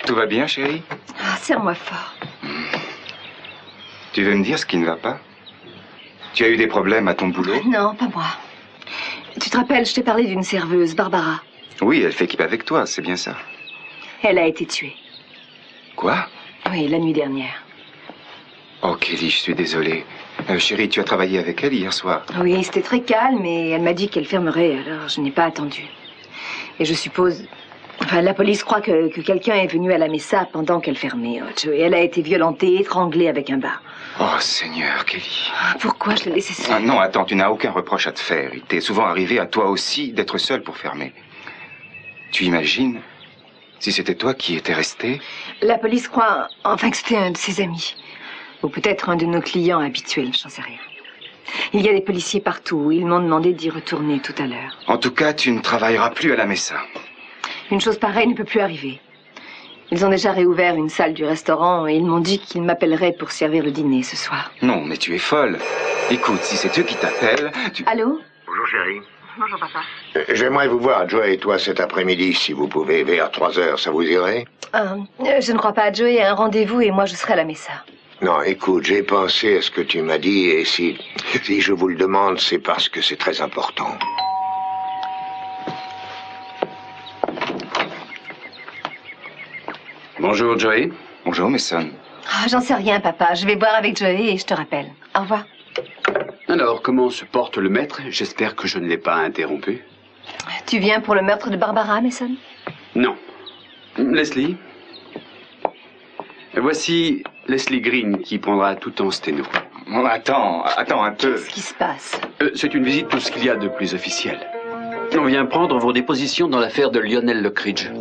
Tout va bien, chérie? Ah, serre-moi fort. Tu veux me dire ce qui ne va pas? Tu as eu des problèmes à ton boulot? Non, pas moi. Tu te rappelles, je t'ai parlé d'une serveuse, Barbara. Oui, elle fait équipe avec toi, c'est bien ça. Elle a été tuée. Quoi? Oui, la nuit dernière. Oh, Kelly, je suis désolé. Chérie, tu as travaillé avec elle hier soir? Oui, c'était très calme et elle m'a dit qu'elle fermerait, alors je n'ai pas attendu. Et je suppose... Enfin, la police croit que quelqu'un est venu à la messa pendant qu'elle fermait. Et elle a été violentée, étranglée avec un bas. Oh, Seigneur, Kelly. Pourquoi je l'ai laissée seule? Ah, non, attends, tu n'as aucun reproche à te faire. Il t'est souvent arrivé à toi aussi d'être seule pour fermer. Tu imagines si c'était toi qui étais resté? La police croit, enfin, que c'était un de ses amis. Ou peut-être un de nos clients habituels, j'en sais rien. Il y a des policiers partout. Ils m'ont demandé d'y retourner tout à l'heure. En tout cas, tu ne travailleras plus à la messa. Une chose pareille ne peut plus arriver. Ils ont déjà réouvert une salle du restaurant et ils m'ont dit qu'ils m'appelleraient pour servir le dîner ce soir. Non, mais tu es folle. Écoute, si c'est eux qui t'appellent, tu... Allô? Bonjour, chérie. Bonjour, papa. J'aimerais vous voir, Joe et toi, cet après-midi, si vous pouvez, vers 3 heures, ça vous irait? Je ne crois pas à Joey, un rendez-vous et moi je serai à la messa. Non, écoute, j'ai pensé à ce que tu m'as dit et si je vous le demande, c'est parce que c'est très important. Bonjour, Joey. Bonjour, Mason. Ah, j'en sais rien, papa. Je vais boire avec Joey et je te rappelle. Au revoir. Alors, comment se porte le maître? J'espère que je ne l'ai pas interrompu. Tu viens pour le meurtre de Barbara, Mason? Non. Leslie? Voici Leslie Green qui prendra tout en sténo. Oh, attends un peu. Qu'est-ce qui se passe? C'est une visite, tout ce qu'il y a de plus officiel. On vient prendre vos dépositions dans l'affaire de Lionel Lockridge.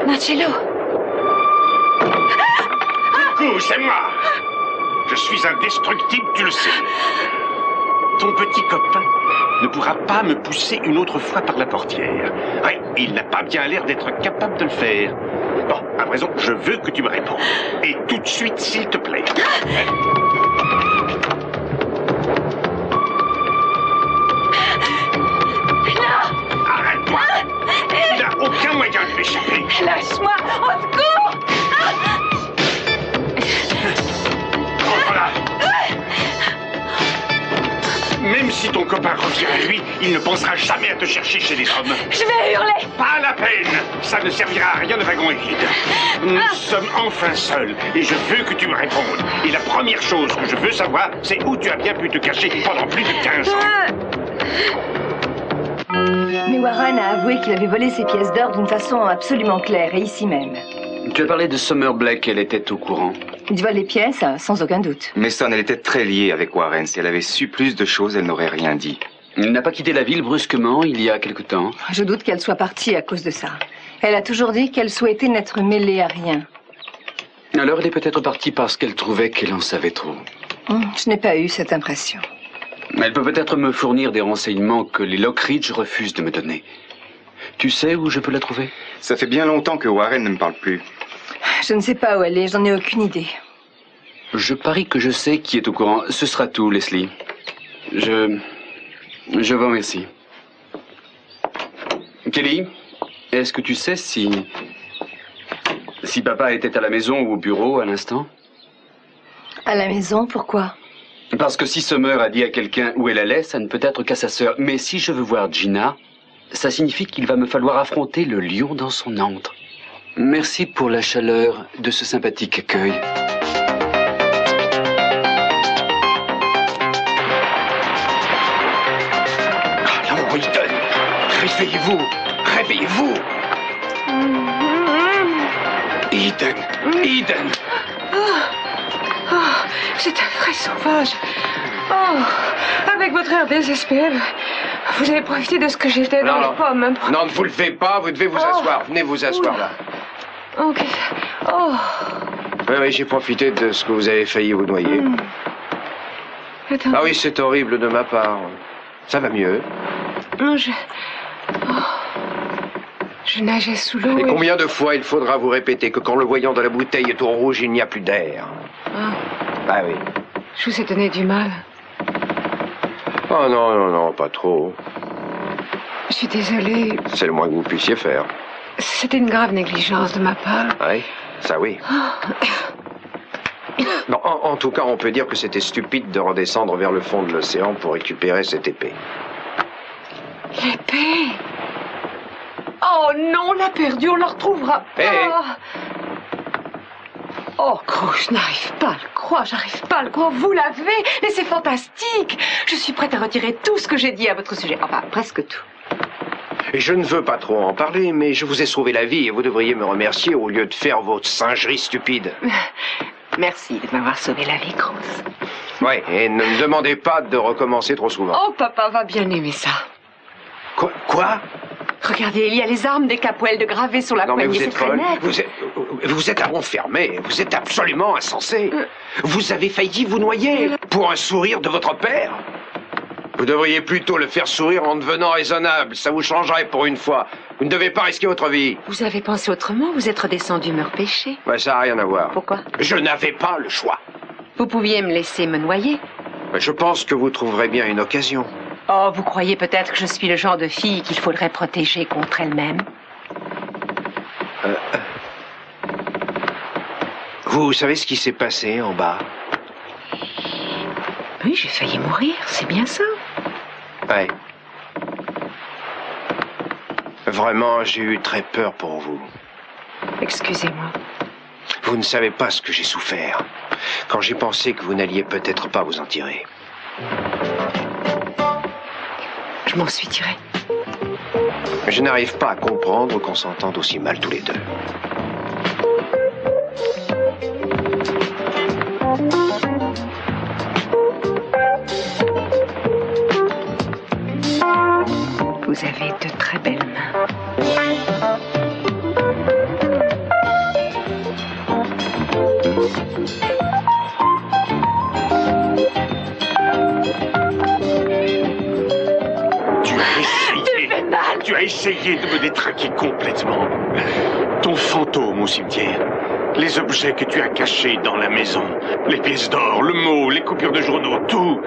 Marcello! Coucou, c'est moi. Je suis indestructible, tu le sais. Ton petit copain ne pourra pas me pousser une autre fois par la portière. Ouais, il n'a pas bien l'air d'être capable de le faire. Bon, à présent, je veux que tu me répondes. Et tout de suite, s'il te plaît. Arrête-toi! Il n'a aucun moyen de m'échapper. Lâche-moi! Au secours! Voilà. Même si ton copain revient à lui, il ne pensera jamais à te chercher chez les hommes. Je vais hurler! Pas la peine. Ça ne servira à rien, le wagon est vide. Nous sommes enfin seuls et je veux que tu me répondes. Et la première chose que je veux savoir, c'est où tu as bien pu te cacher pendant plus de 15 ans. Mais Warren a avoué qu'il avait volé ses pièces d'or d'une façon absolument claire, et ici même. Tu as parlé de Summer Black, elle était au courant. Il vole les pièces, sans aucun doute. Mason, elle était très liée avec Warren. Si elle avait su plus de choses, elle n'aurait rien dit. Il n'a pas quitté la ville brusquement, il y a quelque temps. Je doute qu'elle soit partie à cause de ça. Elle a toujours dit qu'elle souhaitait n'être mêlée à rien. Alors elle est peut-être partie parce qu'elle trouvait qu'elle en savait trop. Je n'ai pas eu cette impression. Elle peut peut-être me fournir des renseignements que les Lockridge refusent de me donner. Tu sais où je peux la trouver? Ça fait bien longtemps que Warren ne me parle plus. Je ne sais pas où elle est, j'en ai aucune idée. Je parie que je sais qui est au courant. Ce sera tout, Leslie. Je vous remercie. Kelly, est-ce que tu sais si papa était à la maison ou au bureau à l'instant? À la maison, pourquoi? Parce que si Summer a dit à quelqu'un où elle allait, ça ne peut être qu'à sa sœur. Mais si je veux voir Gina, ça signifie qu'il va me falloir affronter le lion dans son antre. Merci pour la chaleur de ce sympathique accueil. Allons, Ethan, réveillez-vous, réveillez-vous. Eden. C'est un vrai sauvage. Oh, avec votre air désespéré, vous avez profité de ce que j'étais dans les pommes. Non, ne vous levez pas, vous devez vous asseoir. Venez vous asseoir là. Ok. Oh. Oui, j'ai profité de ce que vous avez failli vous noyer. Attends. Ah oui, c'est horrible de ma part. Ça va mieux. Je nageais sous l'eau. Et combien de fois il faudra vous répéter que quand le voyant de la bouteille est au rouge, il n'y a plus d'air? Ah oui. Je vous ai donné du mal. Oh non, non, non, pas trop. Je suis désolée. C'est le moins que vous puissiez faire. C'était une grave négligence de ma part. Oui, ça oui. Bon, en tout cas, on peut dire que c'était stupide de redescendre vers le fond de l'océan pour récupérer cette épée. L'épée? Oh non, on l'a perdue, on la retrouvera pas. Hey. Oh, Crouch, je n'arrive pas à le croire, j'arrive pas à le croire. Vous l'avez, mais c'est fantastique. Je suis prête à retirer tout ce que j'ai dit à votre sujet. Enfin, presque tout. Et je ne veux pas trop en parler, mais je vous ai sauvé la vie et vous devriez me remercier au lieu de faire votre singerie stupide. Merci de m'avoir sauvé la vie, Grosse. Oui, et ne me demandez pas de recommencer trop souvent. Oh, papa va bien aimer ça. Quoi? Regardez, il y a les armes des capoelles de gravées sur la Non, mais poignée. vous êtes folle. Vous êtes enfermé. Vous êtes absolument insensé. Vous avez failli vous noyer pour un sourire de votre père. Vous devriez plutôt le faire sourire en devenant raisonnable. Ça vous changerait pour une fois. Vous ne devez pas risquer votre vie. Vous avez pensé autrement, vous êtes redescendu me repêcher. Ouais, ça n'a rien à voir. Pourquoi? Je n'avais pas le choix. Vous pouviez me laisser me noyer. Je pense que vous trouverez bien une occasion. Oh, vous croyez peut-être que je suis le genre de fille qu'il faudrait protéger contre elle-même? Vous savez ce qui s'est passé en bas? Oui, j'ai failli mourir, c'est bien ça. Ouais. Vraiment, j'ai eu très peur pour vous. Excusez-moi. Vous ne savez pas ce que j'ai souffert quand j'ai pensé que vous n'alliez peut-être pas vous en tirer. Je m'en suis tirée. Je n'arrive pas à comprendre qu'on s'entende aussi mal tous les deux. Vous avez de très belles mains. Tu as essayé de me détraquer complètement. Ton fantôme au cimetière, les objets que tu as cachés dans la maison, les pièces d'or, le mot, les coupures de journaux, tout.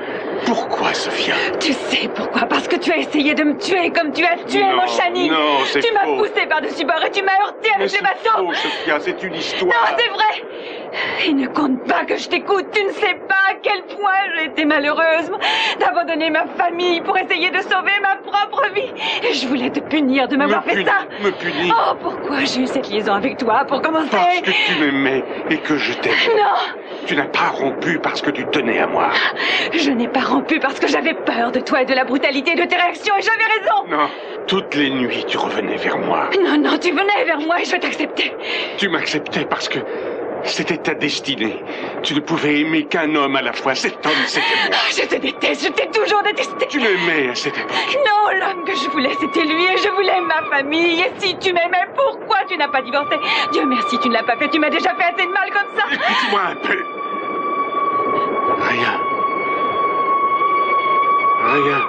Pourquoi, Sophia? Tu sais pourquoi? Parce que tu as essayé de me tuer comme tu as tué mon Chani. Non, c'est faux. Tu m'as poussé par-dessus bord et tu m'as heurté avec les bateaux. Non, Sophia, c'est une histoire. Non, c'est vrai. Il ne compte pas que je t'écoute. Tu ne sais pas à quel point j'ai été malheureuse d'abandonner ma famille pour essayer de sauver ma propre vie. Et je voulais te punir de m'avoir fait ça. Me punir. Oh, pourquoi j'ai eu cette liaison avec toi pour commencer? Parce que tu m'aimais et que je t'aimais. Non. Tu n'as pas rompu parce que tu tenais à moi. Je n'ai pas rompu parce que j'avais peur de toi et de la brutalité de tes réactions et j'avais raison. Non, toutes les nuits tu revenais vers moi. Non, non, tu venais vers moi et je t'acceptais. Tu m'acceptais parce que c'était ta destinée. Tu ne pouvais aimer qu'un homme à la fois. Cet homme, c'était moi. Je te déteste, je t'ai toujours détesté. Tu m'aimais à cette époque. Non, l'homme que je voulais, c'était lui et je voulais ma famille. Et si tu m'aimais, pourquoi tu n'as pas divorcé? Dieu merci, tu ne l'as pas fait. Tu m'as déjà fait assez de mal comme ça. Écoute-moi un peu. Rien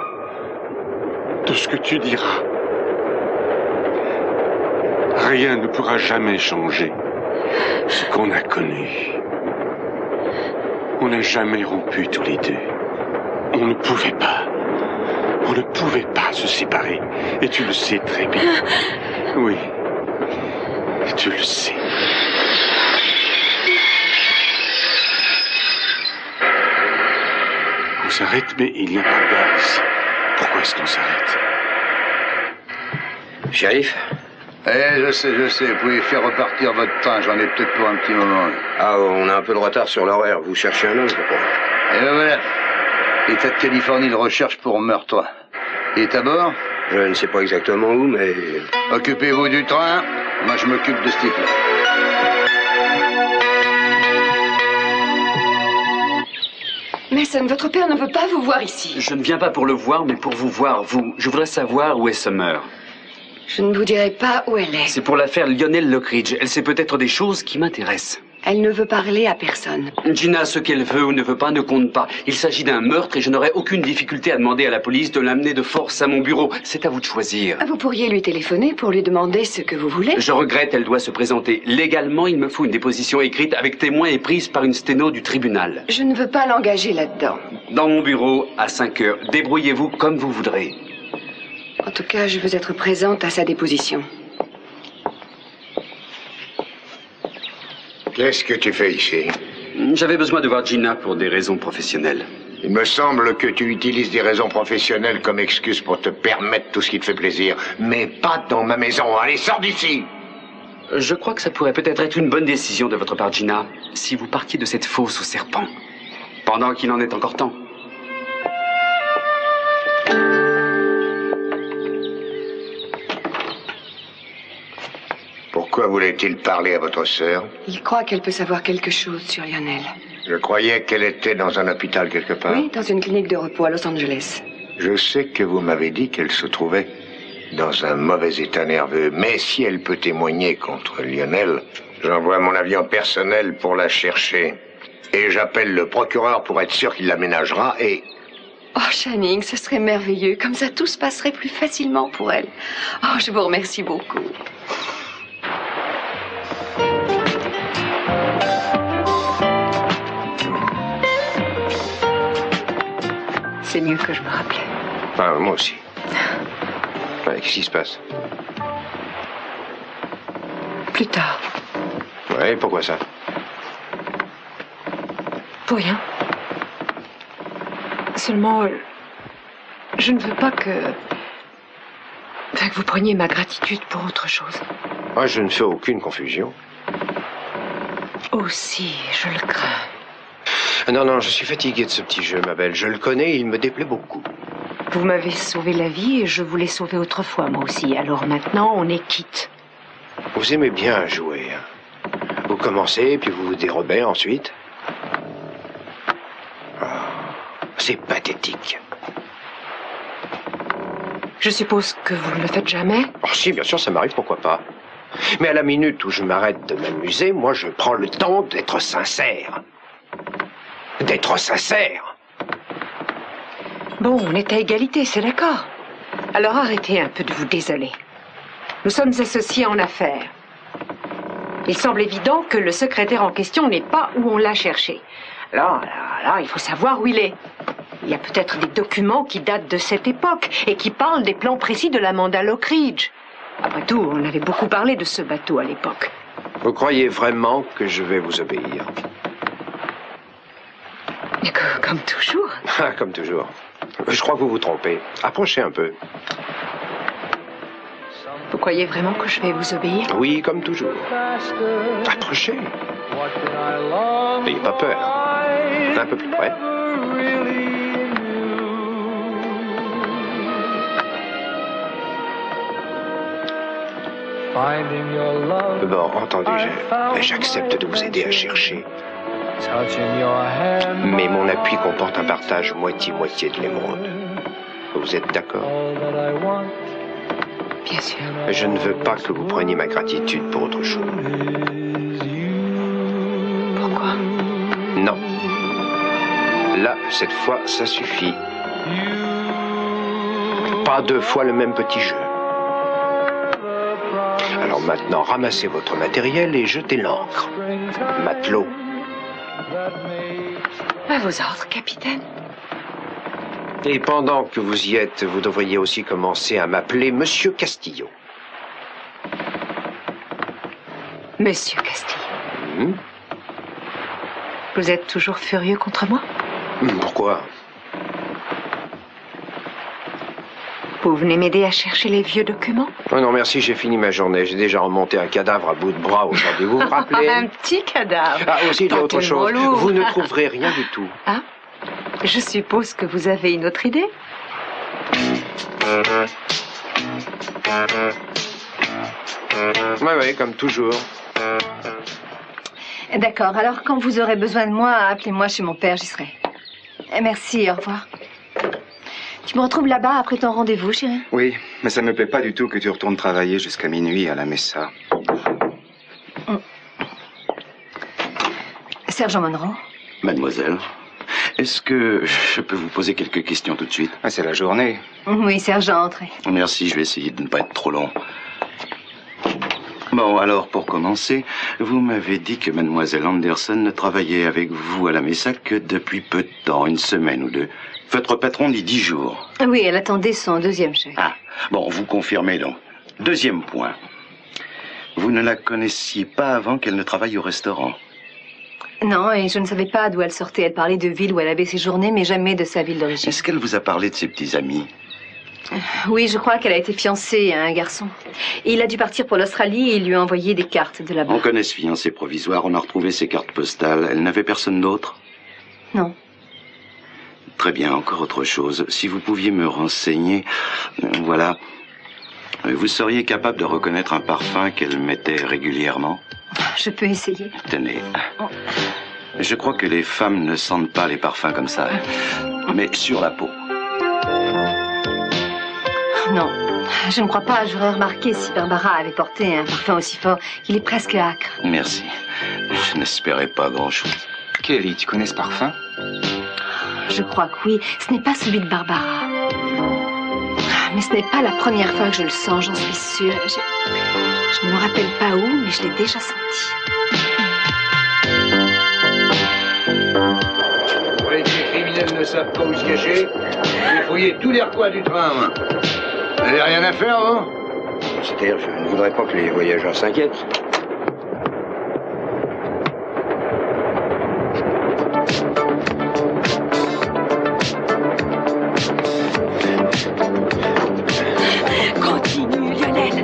de ce que tu diras. Rien ne pourra jamais changer ce qu'on a connu. On n'a jamais rompu tous les deux. On ne pouvait pas. On ne pouvait pas se séparer. Et tu le sais très bien. Oui. Et tu le sais. On s'arrête, mais il n'y a pas de gaz. Pourquoi est-ce qu'on s'arrête? Shérif? Je sais. Vous pouvez faire repartir votre train. J'en ai peut-être pour un petit moment. Ah, on a un peu de retard sur l'horaire. Vous cherchez un homme, je crois. Et ben voilà. L'État de Californie le recherche pour meurtre. Il est à bord? Je ne sais pas exactement où, mais... Occupez-vous du train. Moi, je m'occupe de ce type-là. Mason, votre père ne veut pas vous voir ici. Je ne viens pas pour le voir, mais pour vous voir, vous. Je voudrais savoir où est Summer. Je ne vous dirai pas où elle est. C'est pour l'affaire Lionel Lockridge. Elle sait peut-être des choses qui m'intéressent. Elle ne veut parler à personne. Gina, ce qu'elle veut ou ne veut pas ne compte pas. Il s'agit d'un meurtre et je n'aurai aucune difficulté à demander à la police de l'amener de force à mon bureau. C'est à vous de choisir. Vous pourriez lui téléphoner pour lui demander ce que vous voulez. Je regrette, elle doit se présenter. Légalement, il me faut une déposition écrite avec témoin et prise par une sténo du tribunal. Je ne veux pas l'engager là-dedans. Dans mon bureau, à 5 heures. Débrouillez-vous comme vous voudrez. En tout cas, je veux être présente à sa déposition. Qu'est-ce que tu fais ici? J'avais besoin de voir Gina pour des raisons professionnelles. Il me semble que tu utilises des raisons professionnelles comme excuse pour te permettre tout ce qui te fait plaisir. Mais pas dans ma maison. Allez, sors d'ici! Je crois que ça pourrait peut-être être une bonne décision de votre part, Gina, si vous partiez de cette fosse aux serpents. Pendant qu'il en est encore temps. Pourquoi voulait-il parler à votre sœur? Il croit qu'elle peut savoir quelque chose sur Lionel. Je croyais qu'elle était dans un hôpital quelque part. Oui, dans une clinique de repos à Los Angeles. Je sais que vous m'avez dit qu'elle se trouvait dans un mauvais état nerveux. Mais si elle peut témoigner contre Lionel, j'envoie mon avion personnel pour la chercher. Et j'appelle le procureur pour être sûr qu'il l'aménagera et... Oh, Channing, ce serait merveilleux. Comme ça, tout se passerait plus facilement pour elle. Oh, je vous remercie beaucoup. C'est mieux que je me rappelais. Ah, moi aussi. Ouais, qu'est-ce qui se passe? Plus tard. Ouais, pourquoi ça? Pour rien. Seulement, je ne veux pas que vous preniez ma gratitude pour autre chose. Moi, je ne fais aucune confusion. Aussi, je le crains. Non, non, je suis fatigué de ce petit jeu, ma belle. Je le connais, il me déplaît beaucoup. Vous m'avez sauvé la vie et je vous l'ai sauvé autrefois, moi aussi. Alors maintenant, on est quitte. Vous aimez bien jouer. Hein? Vous commencez, puis vous vous dérobez ensuite. Oh, c'est pathétique. Je suppose que vous ne le faites jamais? Oh, si, bien sûr, ça m'arrive, pourquoi pas. Mais à la minute où je m'arrête de m'amuser, moi, je prends le temps d'être sincère. D'être sincère. Bon, on est à égalité, c'est d'accord. Alors arrêtez un peu de vous désoler. Nous sommes associés en affaires. Il semble évident que le secrétaire en question n'est pas où on l'a cherché. Alors, il faut savoir où il est. Il y a peut-être des documents qui datent de cette époque et qui parlent des plans précis de l'Amanda Lockridge. Après tout, on avait beaucoup parlé de ce bateau à l'époque. Vous croyez vraiment que je vais vous obéir? Comme toujours. Ah, comme toujours. Je crois que vous vous trompez. Approchez un peu. Vous croyez vraiment que je vais vous obéir? Oui, comme toujours. Approchez. N'ayez pas peur. Un peu plus près. Bon, entendu, j'accepte de vous aider à chercher. Mais mon appui comporte un partage moitié-moitié de l'émeraude. Vous êtes d'accord? Bien sûr. Je ne veux pas que vous preniez ma gratitude pour autre chose. Pourquoi? Non. Là, cette fois, ça suffit. Pas deux fois le même petit jeu. Alors maintenant, ramassez votre matériel et jetez l'ancre. Matelot. À vos ordres, capitaine. Et pendant que vous y êtes, vous devriez aussi commencer à m'appeler Monsieur Castillo. Monsieur Castillo. Vous êtes toujours furieux contre moi? Pourquoi? Vous venez m'aider à chercher les vieux documents? Oh non, merci, j'ai fini ma journée. J'ai déjà remonté un cadavre à bout de bras aujourd'hui. Vous vous rappelez? Un petit cadavre. Ah, aussi, il y a autre chose. Lourd. Vous ne trouverez rien du tout. Ah? Je suppose que vous avez une autre idée? Oui, comme toujours. D'accord, alors quand vous aurez besoin de moi, appelez-moi chez mon père, j'y serai. Merci, au revoir. Tu me retrouves là-bas après ton rendez-vous, chérie? Oui, mais ça me plaît pas du tout que tu retournes travailler jusqu'à minuit à la Mesa. Sergent Monroe. Mademoiselle, est-ce que je peux vous poser quelques questions tout de suite? Ah, c'est la journée. Oui, sergent, entrez. Merci, je vais essayer de ne pas être trop long. Bon, alors, pour commencer, vous m'avez dit que Mademoiselle Anderson ne travaillait avec vous à la Mesa que depuis peu de temps, une semaine ou deux. Votre patron dit 10 jours. Oui, elle attendait son deuxième chèque. Ah, bon, vous confirmez donc. Deuxième point. Vous ne la connaissiez pas avant qu'elle ne travaille au restaurant? Non, et je ne savais pas d'où elle sortait. Elle parlait de villes où elle avait séjourné, mais jamais de sa ville d'origine. Est-ce qu'elle vous a parlé de ses petits amis? Oui, je crois qu'elle a été fiancée à un garçon. Et il a dû partir pour l'Australie et il lui a envoyé des cartes de là-bas. On connaît ce fiancé provisoire, on a retrouvé ses cartes postales. Elle n'avait personne d'autre? Non. Très bien, encore autre chose. Si vous pouviez me renseigner, voilà. Vous seriez capable de reconnaître un parfum qu'elle mettait régulièrement? Je peux essayer. Tenez. Je crois que les femmes ne sentent pas les parfums comme ça, mais sur la peau. Non, je ne crois pas. J'aurais remarqué si Barbara avait porté un parfum aussi fort qu'il est presque âcre. Merci. Je n'espérais pas grand-chose. Kelly, tu connais ce parfum? Je crois que oui. Ce n'est pas celui de Barbara. Mais ce n'est pas la première fois que je le sens, j'en suis sûre. Je ne me rappelle pas où, mais je l'ai déjà senti. Vous voyez que les criminels ne savent pas où se cacher? J'ai fouillé tous les recoins du train, moi. Vous n'avez rien à faire, vous? C'est-à-dire, je ne voudrais pas que les voyageurs s'inquiètent. Continue, Lionel.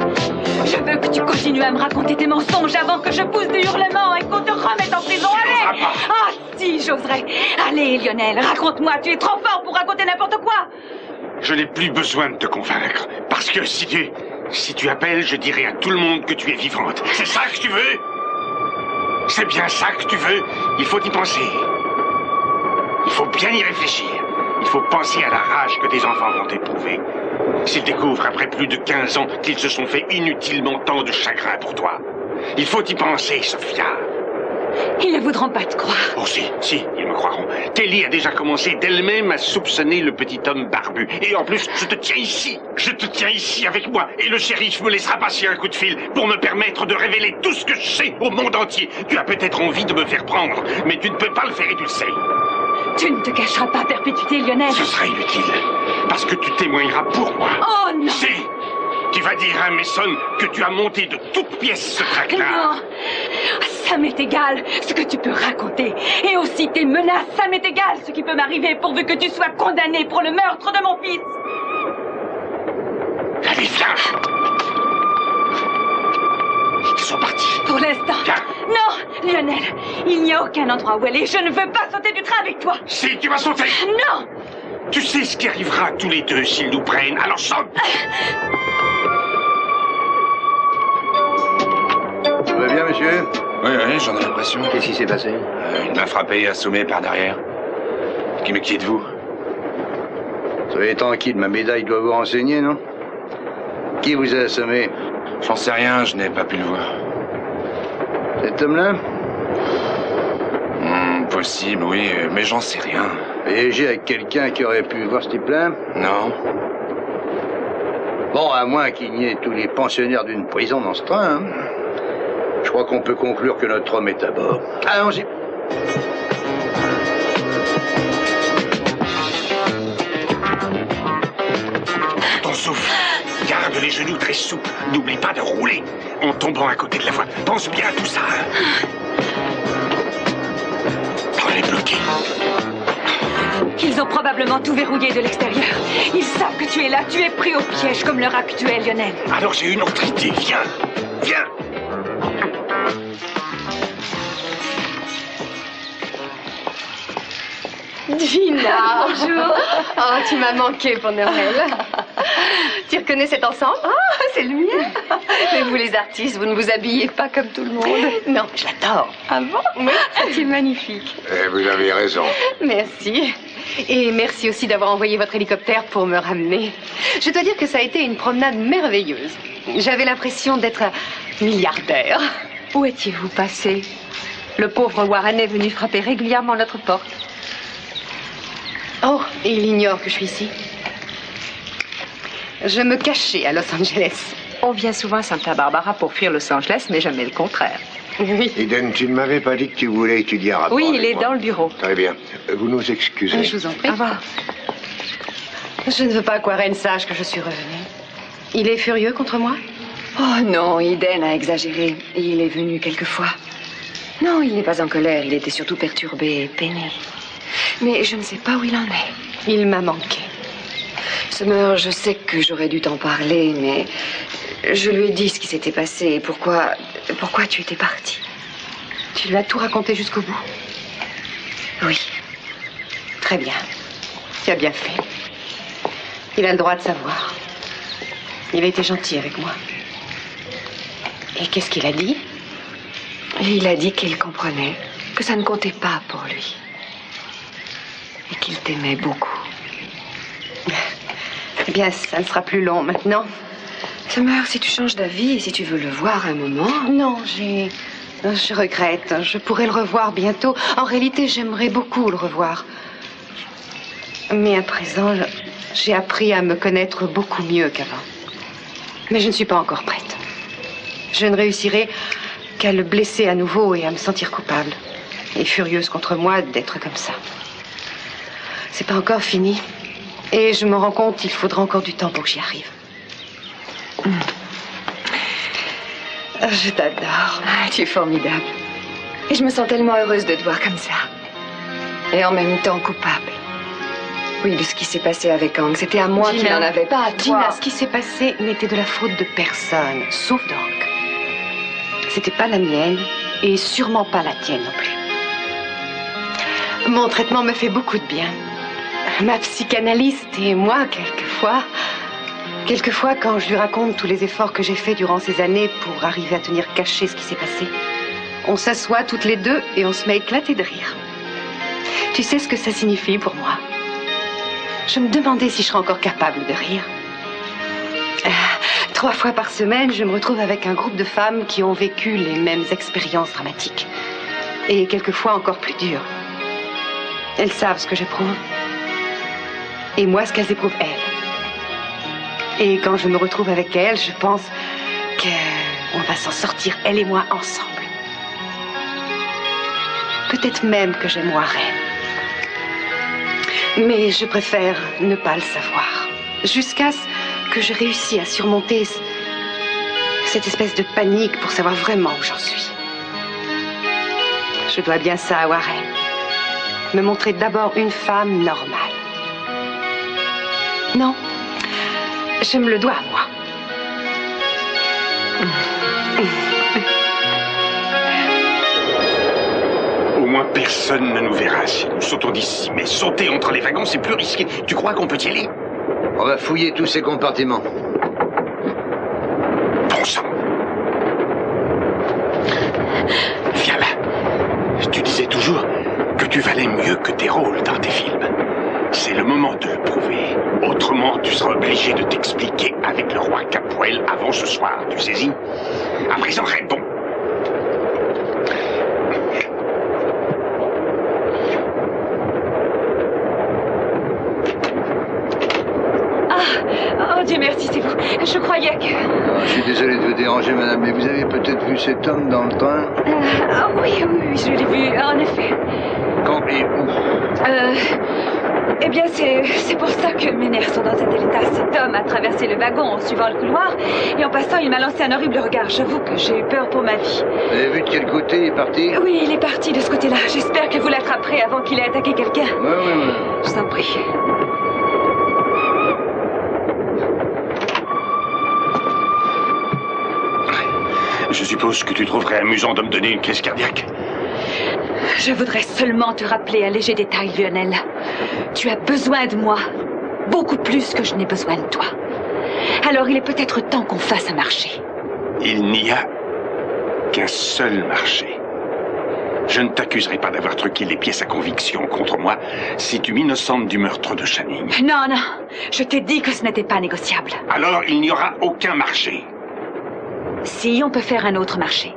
Je veux que tu continues à me raconter tes mensonges avant que je pousse des hurlements et qu'on te remette en prison. Allez! Ah, si, j'oserais. Allez, Lionel, raconte-moi. Tu es trop fort pour raconter n'importe quoi. Je n'ai plus besoin de te convaincre. Parce que si tu appelles, je dirai à tout le monde que tu es vivante. C'est ça que tu veux? C'est bien ça que tu veux? Il faut y penser. Il faut bien y réfléchir. Il faut penser à la rage que tes enfants vont éprouver. S'ils découvrent après plus de 15 ans qu'ils se sont fait inutilement tant de chagrin pour toi. Il faut y penser, Sophia. Ils ne voudront pas te croire. Oh si, ils me croiront. Kelly a déjà commencé d'elle-même à soupçonner le petit homme barbu. Et en plus, je te tiens ici. Je te tiens ici avec moi. Et le shérif me laissera passer un coup de fil pour me permettre de révéler tout ce que je sais au monde entier. Tu as peut-être envie de me faire prendre, mais tu ne peux pas le faire et tu le sais. Tu ne te cacheras pas à perpétuité, Lionel. Ce sera inutile. Parce que tu témoigneras pour moi. Oh non! Si! Tu vas dire à Mason que tu as monté de toutes pièces ce traquenard. Non! Ça m'est égal ce que tu peux raconter. Et aussi tes menaces, ça m'est égal ce qui peut m'arriver pourvu que tu sois condamné pour le meurtre de mon fils. Allez, viens! Ils sont partis. Pour l'instant. Viens. Non, Lionel, il n'y a aucun endroit où aller. Je ne veux pas sauter du train avec toi. Si, tu vas sauter. Non! Tu sais ce qui arrivera à tous les deux s'ils nous prennent, alors saute. Tout va bien, monsieur? Oui, j'en ai l'impression. Qu'est-ce qui s'est passé? Il m'a frappé et assommé par derrière. Qui êtes-vous? Soyez tranquille, ma médaille doit vous renseigner, non? Qui vous a assommé? J'en sais rien, je n'ai pas pu le voir. Cet homme-là? Possible, oui, mais j'en sais rien. Voyager avec quelqu'un qui aurait pu voir ce type-là? Non. Bon, à moins qu'il n'y ait tous les pensionnaires d'une prison dans ce train, hein. Je crois qu'on peut conclure que notre homme est à bord. Allons-y. Ton souffle. Garde les genoux très souples. N'oublie pas de rouler en tombant à côté de la voie. Pense bien à tout ça. Elle est bloquée. Ils ont probablement tout verrouillé de l'extérieur. Ils savent que tu es là. Tu es pris au piège comme l'heure actuelle, Lionel. Alors j'ai une autre idée. Viens. Viens. Gina, bonjour. Oh, tu m'as manqué pour Noël. Tu reconnais cet ensemble? Ah, c'est le mien. Mais vous, les artistes, vous ne vous habillez pas comme tout le monde. Non, je l'adore. Ah bon? Oui, c'est magnifique. Vous avez raison. Merci. Et merci aussi d'avoir envoyé votre hélicoptère pour me ramener. Je dois dire que ça a été une promenade merveilleuse. J'avais l'impression d'être milliardaire. Où étiez-vous passé? Le pauvre Warren est venu frapper régulièrement à notre porte. Oh, et il ignore que je suis ici. Je me cachais à Los Angeles. On vient souvent à Santa Barbara pour fuir Los Angeles, mais jamais le contraire. Oui. Eden, tu ne m'avais pas dit que tu voulais étudier à rapport. Oui, il est dans le bureau. Très bien. Vous nous excusez. Je vous en prie. Au revoir. Je ne veux pas que Warren sache que je suis revenue. Il est furieux contre moi? Oh non, Eden a exagéré. Il est venu quelquefois. Non, il n'est pas en colère. Il était surtout perturbé et peiné. Mais je ne sais pas où il en est. Il m'a manqué. Summer, je sais que j'aurais dû t'en parler, mais je lui ai dit ce qui s'était passé et pourquoi tu étais partie. Tu lui as tout raconté jusqu'au bout? Oui. Très bien. Tu as bien fait. Il a le droit de savoir. Il a été gentil avec moi. Et qu'est-ce qu'il a dit? Il a dit qu'il comprenait, que ça ne comptait pas pour lui. Et qu'il t'aimait beaucoup. Eh bien, ça ne sera plus long maintenant. Summer, si tu changes d'avis et si tu veux le voir un moment... Non, je regrette. Je pourrais le revoir bientôt. En réalité, j'aimerais beaucoup le revoir. Mais à présent, j'ai appris à me connaître beaucoup mieux qu'avant. Mais je ne suis pas encore prête. Je ne réussirai qu'à le blesser à nouveau et à me sentir coupable. Et furieuse contre moi d'être comme ça. C'est pas encore fini. Et je me rends compte qu'il faudra encore du temps pour que j'y arrive. Je t'adore. Tu es formidable. Et je me sens tellement heureuse de te voir comme ça. Et en même temps coupable. Oui, de ce qui s'est passé avec Hank. C'était à moi qu'il n'en avait pas à toi. Gina, ce qui s'est passé n'était de la faute de personne, sauf d'Hank. C'était pas la mienne et sûrement pas la tienne non plus. Mon traitement me fait beaucoup de bien. Ma psychanalyste et moi, quelquefois, quand je lui raconte tous les efforts que j'ai faits durant ces années pour arriver à tenir caché ce qui s'est passé, on s'assoit toutes les deux et on se met à éclater de rire. Tu sais ce que ça signifie pour moi? Je me demandais si je serais encore capable de rire. 3 fois par semaine, je me retrouve avec un groupe de femmes qui ont vécu les mêmes expériences dramatiques. Et quelquefois encore plus dures. Elles savent ce que j'éprouve. Et moi, ce qu'elles éprouvent, elles. Et quand je me retrouve avec elles, je pense qu'on va s'en sortir, elle et moi, ensemble. Peut-être même que j'aime Warren. Mais je préfère ne pas le savoir. Jusqu'à ce que je réussisse à surmonter cette espèce de panique pour savoir vraiment où j'en suis. Je dois bien ça à Warren. Me montrer d'abord une femme normale. Non, je me le dois à moi. Au moins, personne ne nous verra si nous sautons d'ici. Mais sauter entre les wagons, c'est plus risqué. Tu crois qu'on peut y aller? On va fouiller tous ces compartiments. Bon sang. Viens là. Tu disais toujours que tu valais mieux que tes rôles dans tes films. C'est le moment de le prouver. Autrement, tu seras obligé de t'expliquer avec le roi Capwell avant ce soir, tu saisis? À présent, réponds. Oh Dieu merci, c'est vous. Je croyais que... Oh, je suis désolé de vous déranger, madame, mais vous avez peut-être vu cet homme dans le train? Oui, je l'ai vu, en effet. Quand et où? Eh bien, c'est pour ça que mes nerfs sont dans un tel état. Cet homme a traversé le wagon en suivant le couloir et en passant, il m'a lancé un horrible regard. J'avoue que j'ai eu peur pour ma vie. Vous avez vu de quel côté il est parti? Oui, il est parti de ce côté-là. J'espère que vous l'attraperez avant qu'il ait attaqué quelqu'un. Oui. Je vous en prie. Je suppose que tu trouverais amusant de me donner une crise cardiaque. Je voudrais seulement te rappeler un léger détail, Lionel. Tu as besoin de moi, beaucoup plus que je n'ai besoin de toi. Alors il est peut-être temps qu'on fasse un marché. Il n'y a qu'un seul marché. Je ne t'accuserai pas d'avoir truqué les pièces à conviction contre moi si tu m'innocentes du meurtre de Channing. Non, je t'ai dit que ce n'était pas négociable. Alors il n'y aura aucun marché. Si, on peut faire un autre marché.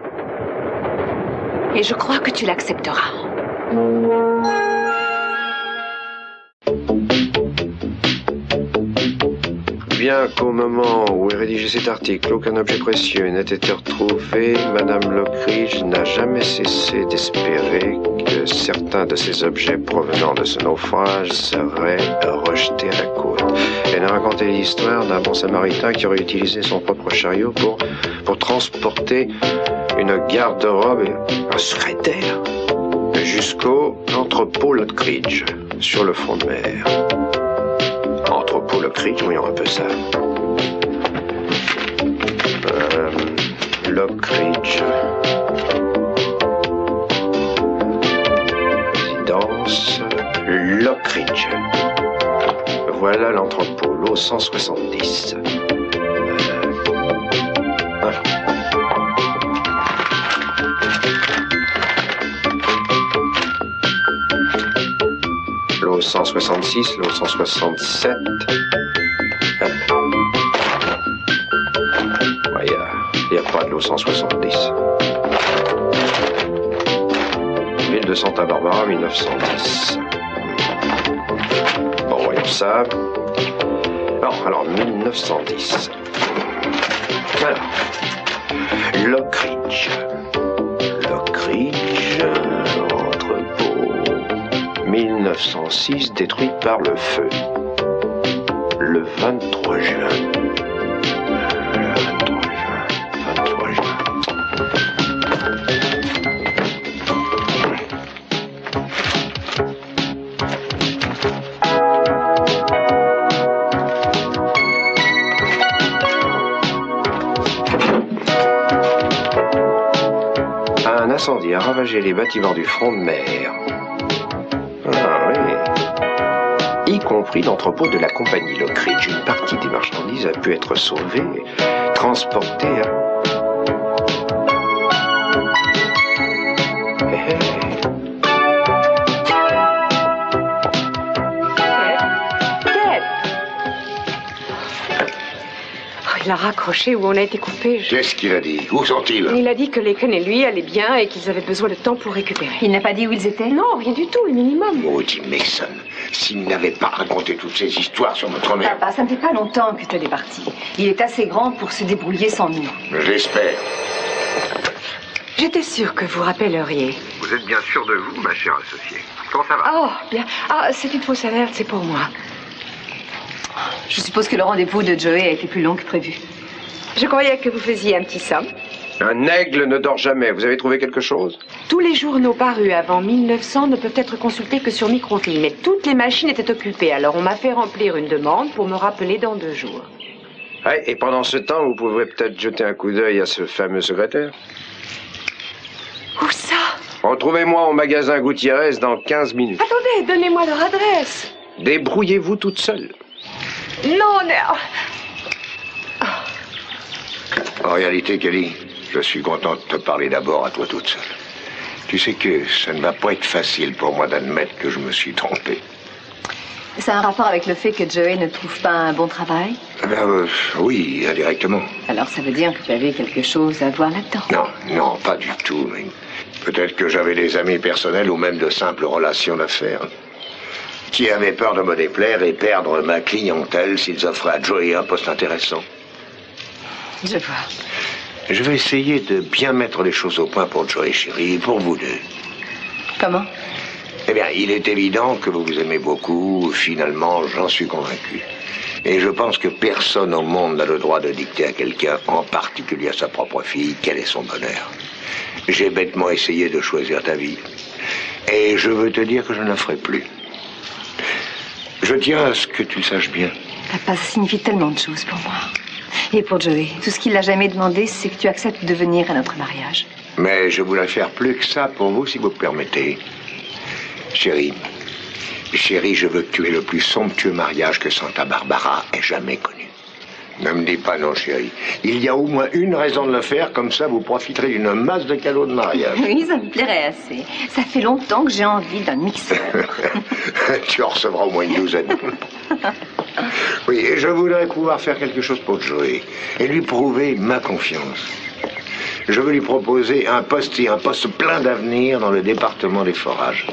Et je crois que tu l'accepteras. Bien qu'au moment où est rédigé cet article, aucun objet précieux n'ait été retrouvé, Madame Lockridge n'a jamais cessé d'espérer que certains de ces objets provenant de ce naufrage seraient rejetés à la côte. Elle a raconté l'histoire d'un bon samaritain qui aurait utilisé son propre chariot pour transporter une garde-robe et un secrétaire jusqu'au entrepôt Lockridge, sur le front de mer. Entrepôt Lockridge, voyons un peu ça. Lockridge. Résidence Lockridge. Voilà l'entrepôt, l'eau 170. Voilà. L'eau 166, l'eau 167. Il n'y a pas de l'eau 170. 1200 Santa Barbara, 1910. Bon, voyons ça. Alors 1910. Alors, Lockridge. Lockridge, entrepôt. 1906, détruit par le feu. Le 23 juin. Un incendie a ravagé les bâtiments du front de mer. Ah oui. Y compris l'entrepôt de la compagnie Lockridge. Une partie des marchandises a pu être sauvée et transportée à... Il a raccroché où on a été coupé. Qu'est-ce qu'il a dit? Où sont-ils? Il a dit que Laken et lui allaient bien et qu'ils avaient besoin de temps pour récupérer. Il n'a pas dit où ils étaient? Non, rien du tout, le minimum. Maudit Mason, s'il n'avait pas raconté toutes ces histoires sur notre mère... Papa, ça ne fait pas longtemps que Todd est parti. Il est assez grand pour se débrouiller sans nous. J'espère. J'étais sûre que vous rappelleriez. Vous êtes bien sûr de vous, ma chère associée. Comment ça va? Oh, bien. Ah, c'est une fausse alerte, c'est pour moi. Je suppose que le rendez-vous de Joey a été plus long que prévu. Je croyais que vous faisiez un petit somme. Un aigle ne dort jamais. Vous avez trouvé quelque chose? Tous les journaux parus avant 1900 ne peuvent être consultés que sur microfilm. Mais toutes les machines étaient occupées. Alors on m'a fait remplir une demande pour me rappeler dans 2 jours. Ouais, et pendant ce temps, vous pourrez peut-être jeter un coup d'œil à ce fameux secrétaire. Où ça? Retrouvez-moi au magasin Gutiérrez dans 15 minutes. Attendez, donnez-moi leur adresse. Débrouillez-vous toute seule. Non, En réalité, Kelly, je suis content de te parler d'abord à toi toute seule. Tu sais que ça ne va pas être facile pour moi d'admettre que je me suis trompé. Ça a un rapport avec le fait que Joey ne trouve pas un bon travail? Oui, indirectement. Alors ça veut dire que tu avais quelque chose à voir là-dedans? Non, pas du tout. Mais peut-être que j'avais des amis personnels ou même de simples relations d'affaires qui avaient peur de me déplaire et perdre ma clientèle s'ils offraient à Joey un poste intéressant. Je vois. Je vais essayer de bien mettre les choses au point pour Joey, chérie, et pour vous deux. Comment? Eh bien, il est évident que vous vous aimez beaucoup. Finalement, j'en suis convaincu. Et je pense que personne au monde n'a le droit de dicter à quelqu'un, en particulier à sa propre fille, quel est son bonheur. J'ai bêtement essayé de choisir ta vie. Et je veux te dire que je ne le ferai plus. Je tiens à ce que tu le saches bien. Papa, ça signifie tellement de choses pour moi. Et pour Joey, tout ce qu'il n'a jamais demandé, c'est que tu acceptes de venir à notre mariage. Mais je voudrais faire plus que ça pour vous, si vous me permettez. Chérie, je veux que tu aies le plus somptueux mariage que Santa Barbara ait jamais connu. Ne me dis pas non, chérie. Il y a au moins une raison de le faire, comme ça vous profiterez d'une masse de cadeaux de mariage. Oui, ça me plairait assez. Ça fait longtemps que j'ai envie d'un mixeur. Tu en recevras au moins une douzaine. Oui, et je voudrais pouvoir faire quelque chose pour Joey et lui prouver ma confiance. Je veux lui proposer un poste et un poste plein d'avenir dans le département des forages.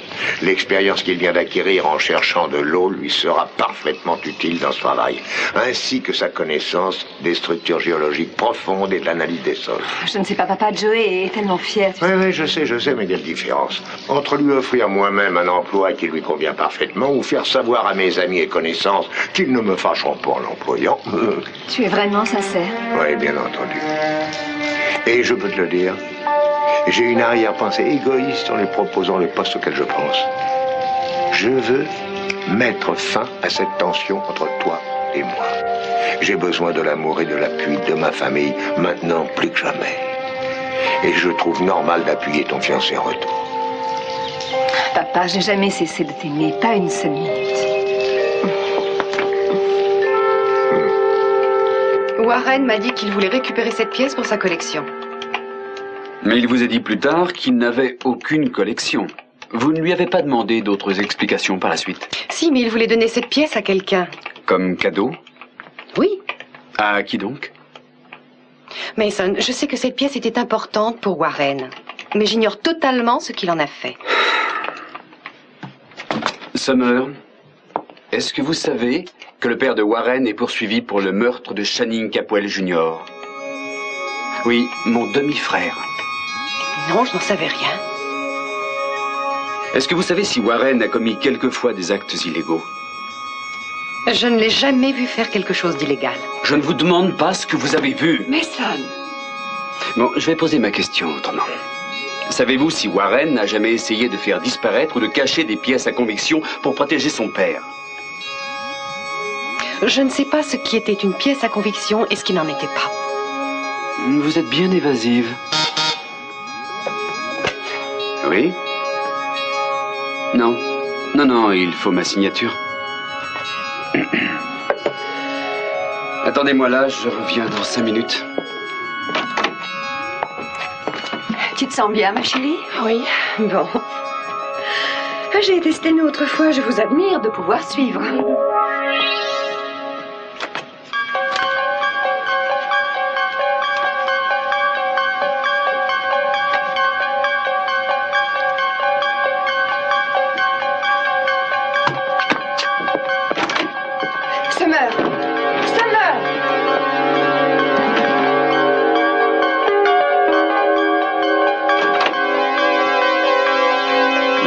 L'expérience qu'il vient d'acquérir en cherchant de l'eau lui sera parfaitement utile dans ce travail, ainsi que sa connaissance des structures géologiques profondes et de l'analyse des sols. Je ne sais pas, papa, Joey est tellement fier. Oui, je sais, mais il y a une différence. Entre lui offrir moi-même un emploi qui lui convient parfaitement ou faire savoir à mes amis et connaissances qu'ils ne me fâcheront pas en l'employant. Tu es vraiment sincère? Oui, bien entendu. Et je peux te le dire, j'ai une arrière-pensée égoïste en lui proposant le poste auquel je pense. Je veux mettre fin à cette tension entre toi et moi. J'ai besoin de l'amour et de l'appui de ma famille, maintenant plus que jamais. Et je trouve normal d'appuyer ton fiancé en retour. Papa, j'ai jamais cessé de t'aimer, pas une seule minute. Warren m'a dit qu'il voulait récupérer cette pièce pour sa collection. Mais il vous a dit plus tard qu'il n'avait aucune collection. Vous ne lui avez pas demandé d'autres explications par la suite? Si, mais il voulait donner cette pièce à quelqu'un. Comme cadeau? Oui. À qui donc? Mason, je sais que cette pièce était importante pour Warren, mais j'ignore totalement ce qu'il en a fait. Summer, est-ce que vous savez que le père de Warren est poursuivi pour le meurtre de Channing Capwell Jr.? Oui, mon demi-frère. Non, je n'en savais rien. Est-ce que vous savez si Warren a commis quelquefois des actes illégaux? Je ne l'ai jamais vu faire quelque chose d'illégal. Je ne vous demande pas ce que vous avez vu. Mason. Bon, je vais poser ma question autrement. Savez-vous si Warren n'a jamais essayé de faire disparaître ou de cacher des pièces à conviction pour protéger son père? Je ne sais pas ce qui était une pièce à conviction et ce qui n'en était pas. Vous êtes bien évasive. Oui? Non. Non, il faut ma signature. Attendez-moi là, je reviens dans 5 minutes. Tu te sens bien, ma chérie? Oui, bon. J'ai été sténo autrefois, je vous admire de pouvoir suivre.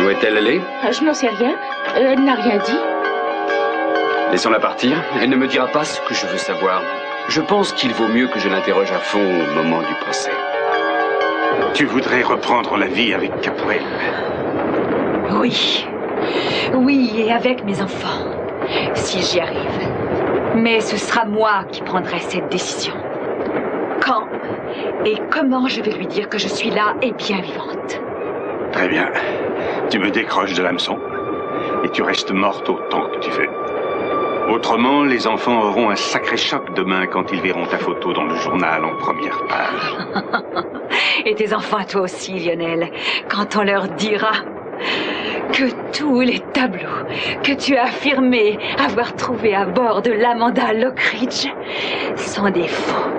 Où est-elle allée? Je n'en sais rien. Elle n'a rien dit. Laissons-la partir. Elle ne me dira pas ce que je veux savoir. Je pense qu'il vaut mieux que je l'interroge à fond au moment du procès. Tu voudrais reprendre la vie avec Capwell? Oui. Oui, et avec mes enfants. Si j'y arrive. Mais ce sera moi qui prendrai cette décision. Quand et comment je vais lui dire que je suis là et bien vivante? Très bien. Tu me décroches de l'hameçon et tu restes morte autant que tu veux. Autrement, les enfants auront un sacré choc demain quand ils verront ta photo dans le journal en première page. Et tes enfants, toi aussi, Lionel, quand on leur dira que tous les tableaux que tu as affirmé avoir trouvés à bord de l'Amanda Lockridge sont des faux.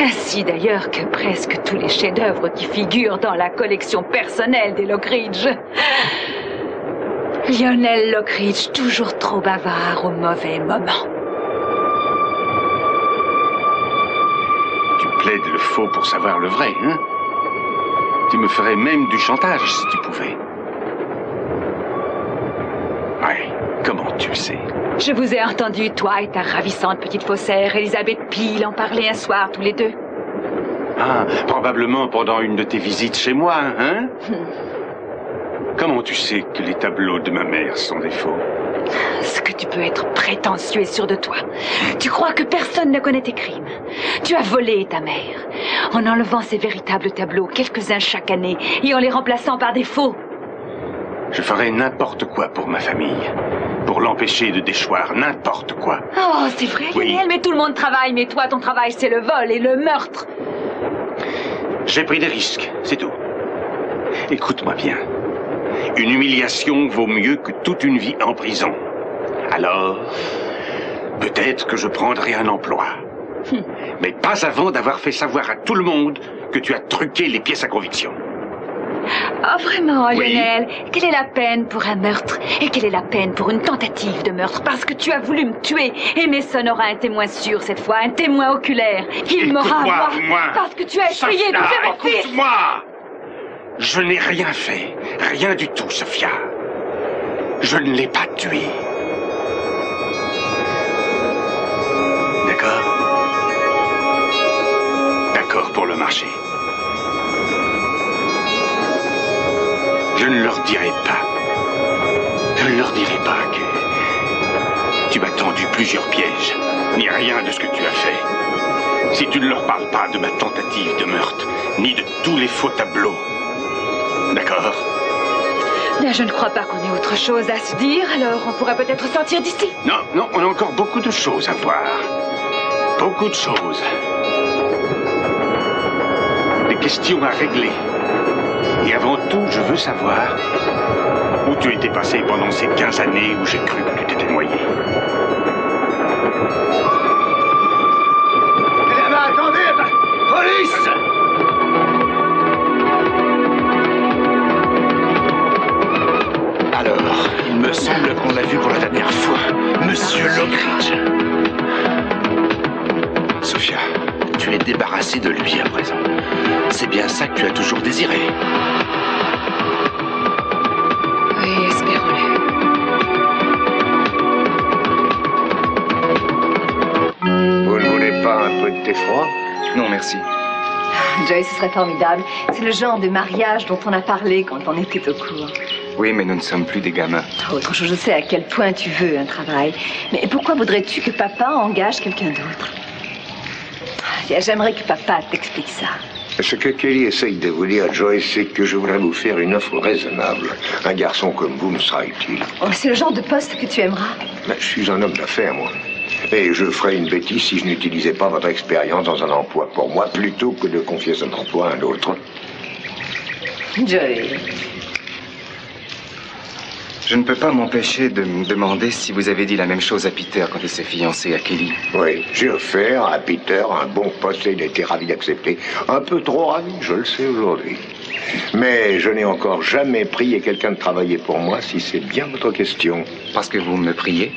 Ainsi d'ailleurs que presque tous les chefs-d'œuvre qui figurent dans la collection personnelle des Lockridge. Lionel Lockridge, toujours trop bavard au mauvais moment. Tu plaides le faux pour savoir le vrai, hein? Tu me ferais même du chantage si tu pouvais. Ouais, comment tu le sais? Je vous ai entendu, toi et ta ravissante petite faussaire, Elisabeth Peel, en parler un soir tous les deux. Ah, probablement pendant une de tes visites chez moi, hein? Comment tu sais que les tableaux de ma mère sont des faux? Ce que tu peux être prétentieux et sûr de toi. Tu crois que personne ne connaît tes crimes. Tu as volé ta mère, en enlevant ses véritables tableaux, quelques-uns chaque année, et en les remplaçant par des faux. Je ferais n'importe quoi pour ma famille. Pour l'empêcher de déchoir, n'importe quoi. Oh, c'est vrai, Oui. Lionel, mais tout le monde travaille, mais toi, ton travail, c'est le vol et le meurtre. J'ai pris des risques, c'est tout. Écoute-moi bien. Une humiliation vaut mieux que toute une vie en prison. Alors, peut-être que je prendrai un emploi. Mais pas avant d'avoir fait savoir à tout le monde que tu as truqué les pièces à conviction. Ah, vraiment, Oui. Lionel, quelle est la peine pour un meurtre? Et quelle est la peine pour une tentative de meurtre? Parce que tu as voulu me tuer. Et Mason aura un témoin sûr cette fois, un témoin oculaire. Il m'aura à moi. Parce que tu as essayé de faire mon fils. Écoute-moi! Je n'ai rien fait. Rien du tout, Sophia. Je ne l'ai pas tué. D'accord? D'accord pour le marché. Je ne leur dirai pas. Je ne leur dirai pas que tu m'as tendu plusieurs pièges, ni rien de ce que tu as fait. Si tu ne leur parles pas de ma tentative de meurtre, ni de tous les faux tableaux. D'accord? Bien, je ne crois pas qu'on ait autre chose à se dire, alors on pourra peut-être sortir d'ici. Non, non, on a encore beaucoup de choses à voir. Beaucoup de choses. Des questions à régler. Et avant tout, je veux savoir où tu étais passé pendant ces 15 années où j'ai cru que tu t'étais noyé. Eh ben, attendez! Police! Alors, il me semble qu'on l'a vu pour la dernière fois. Monsieur Lockridge. Sophia, tu es débarrassée de lui à présent. C'est bien ça que tu as toujours désiré. Oui, espérons-le. Vous ne voulez pas un peu de thé froid? Non, merci. Joey, ce serait formidable. C'est le genre de mariage dont on a parlé quand on était au cours. Oui, mais nous ne sommes plus des gamins. Autre chose, je sais à quel point tu veux un travail. Mais pourquoi voudrais-tu que papa engage quelqu'un d'autre? J'aimerais que papa t'explique ça. Ce que Kelly essaye de vous dire, Joyce, c'est que je voudrais vous faire une offre raisonnable. Un garçon comme vous me sera utile. Oh, c'est le genre de poste que tu aimeras. Mais je suis un homme d'affaires, moi. Et je ferais une bêtise si je n'utilisais pas votre expérience dans un emploi pour moi, plutôt que de confier cet emploi à un autre. Joey. Je ne peux pas m'empêcher de me demander si vous avez dit la même chose à Peter quand il s'est fiancé à Kelly. Oui, j'ai offert à Peter un bon poste et il était ravi d'accepter. Un peu trop ravi, je le sais aujourd'hui. Mais je n'ai encore jamais prié quelqu'un de travailler pour moi, si c'est bien votre question. Parce que vous me priez?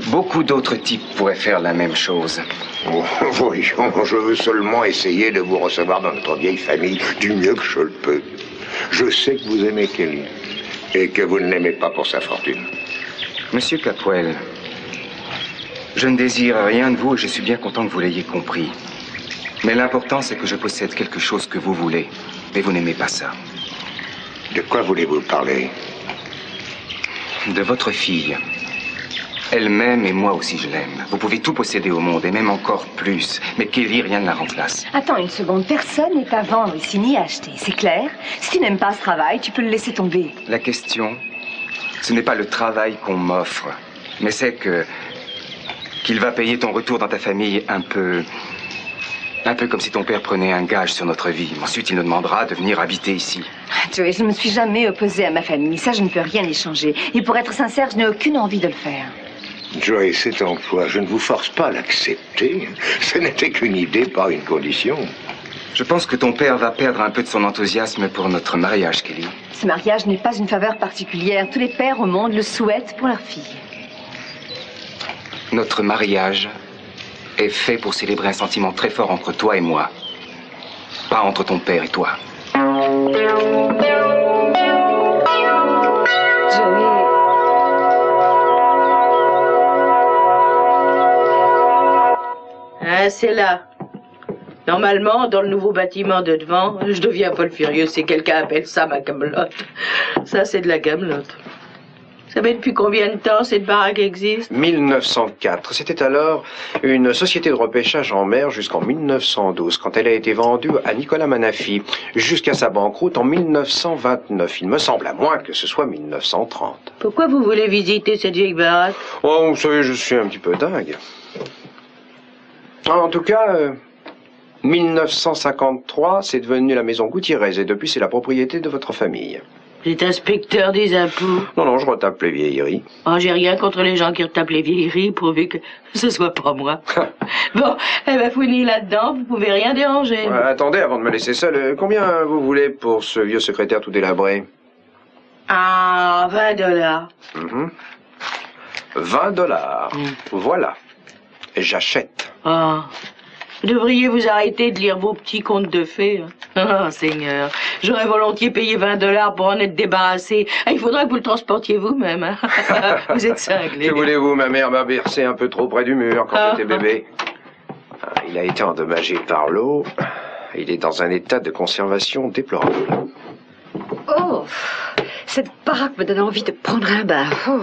Beaucoup d'autres types pourraient faire la même chose. Oh, voyons, je veux seulement essayer de vous recevoir dans notre vieille famille du mieux que je le peux. Je sais que vous aimez Kelly et que vous ne l'aimez pas pour sa fortune. Monsieur Capwell, je ne désire rien de vous et je suis bien content que vous l'ayez compris. Mais l'important, c'est que je possède quelque chose que vous voulez. Mais vous n'aimez pas ça. De quoi voulez-vous parler? De votre fille. Elle m'aime et moi aussi je l'aime. Vous pouvez tout posséder au monde et même encore plus. Mais Kelly, rien ne la remplace. Attends une seconde, personne n'est à vendre ici ni à acheter, c'est clair? Si tu n'aimes pas ce travail, tu peux le laisser tomber. La question, ce n'est pas le travail qu'on m'offre, mais c'est qu'il va payer ton retour dans ta famille un peu comme si ton père prenait un gage sur notre vie. Ensuite, il nous demandera de venir habiter ici. Joey, je ne me suis jamais opposée à ma famille. Ça, je ne peux rien échanger. Et pour être sincère, je n'ai aucune envie de le faire. Joey, cet emploi, je ne vous force pas à l'accepter. Ce n'était qu'une idée, pas une condition. Je pense que ton père va perdre un peu de son enthousiasme pour notre mariage, Kelly. Ce mariage n'est pas une faveur particulière. Tous les pères au monde le souhaitent pour leur fille. Notre mariage est fait pour célébrer un sentiment très fort entre toi et moi. Pas entre ton père et toi. Joey. Ah, c'est là. Normalement, dans le nouveau bâtiment de devant, je deviens Paul Furieux si quelqu'un appelle ça ma camelote. Ça, c'est de la camelote. Vous savez depuis combien de temps cette baraque existe? 1904. C'était alors une société de repêchage en mer jusqu'en 1912, quand elle a été vendue à Nicolas Manafi, jusqu'à sa banqueroute en 1929. Il me semble, à moins que ce soit 1930. Pourquoi vous voulez visiter cette vieille baraque? Oh, vous savez, je suis un petit peu dingue. En tout cas, 1953, c'est devenu la maison Gutiérrez, et depuis, c'est la propriété de votre famille. Vous êtes inspecteur des impôts. Non, non, je retape les vieilleries. Oh, j'ai rien contre les gens qui retapent les vieilleries, pourvu que ce soit pas moi. Bon, eh ben, fouinez là-dedans, vous pouvez rien déranger. Ouais, attendez, avant de me laisser seul, combien vous voulez pour ce vieux secrétaire tout délabré? Ah, $20. 20 $. Voilà. J'achète. Ah. Vous devriez vous arrêter de lire vos petits contes de fées. Ah, Seigneur. J'aurais volontiers payé $20 pour en être débarrassé. Ah, il faudrait que vous le transportiez vous-même. Hein. Vous êtes cinglé. Que voulez-vous, ma mère m'a bercé un peu trop près du mur quand j'étais bébé. Il a été endommagé par l'eau. Il est dans un état de conservation déplorable. Oh, cette baraque me donne envie de prendre un bain. Oh.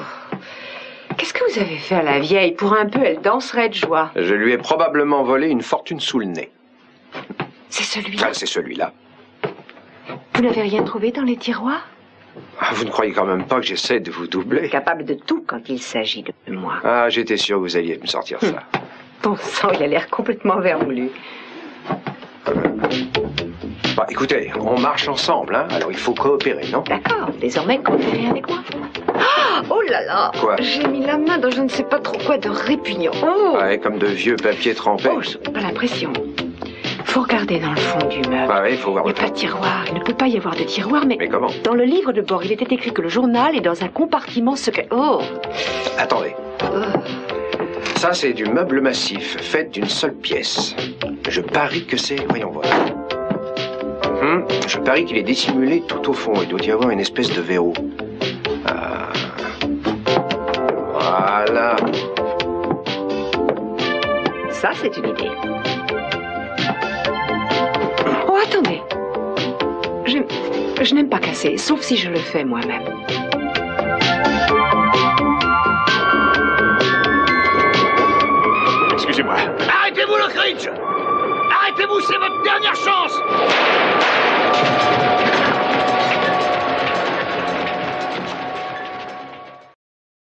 Qu'est-ce que vous avez fait à la vieille? Pour un peu, elle danserait de joie. Je lui ai probablement volé une fortune sous le nez. C'est celui-là? Ah, c'est celui-là. Vous n'avez rien trouvé dans les tiroirs? Ah, vous ne croyez quand même pas que j'essaie de vous doubler? Capable de tout quand il s'agit de moi. Ah, j'étais sûr que vous alliez me sortir ça. Bon sang, il a l'air complètement vermoulu. Bah, écoutez, on marche ensemble, hein? Alors il faut coopérer, non? D'accord, désormais coopérez avec moi. Oh là là! Quoi? J'ai mis la main dans je ne sais pas trop quoi de répugnant. Oh! Ouais, comme de vieux papiers trempés. Oh, je n'ai pas l'impression. Faut regarder dans le fond du meuble. Ah oui, il faut voir. Il n'y a pas de tiroir. Il ne peut pas y avoir de tiroir, mais... Mais comment? Dans le livre de bord, il était écrit que le journal est dans un compartiment secret. Oh! Attendez. Ça, c'est du meuble massif, fait d'une seule pièce. Je parie que c'est... Voyons voir. Je parie qu'il est dissimulé tout au fond. Il doit y avoir une espèce de verrou. Voilà. Ça, c'est une idée. Oh, attendez. Je n'aime pas casser, sauf si je le fais moi-même. Excusez-moi. Arrêtez-vous, Lockridge! Arrêtez-vous, c'est votre dernière chance!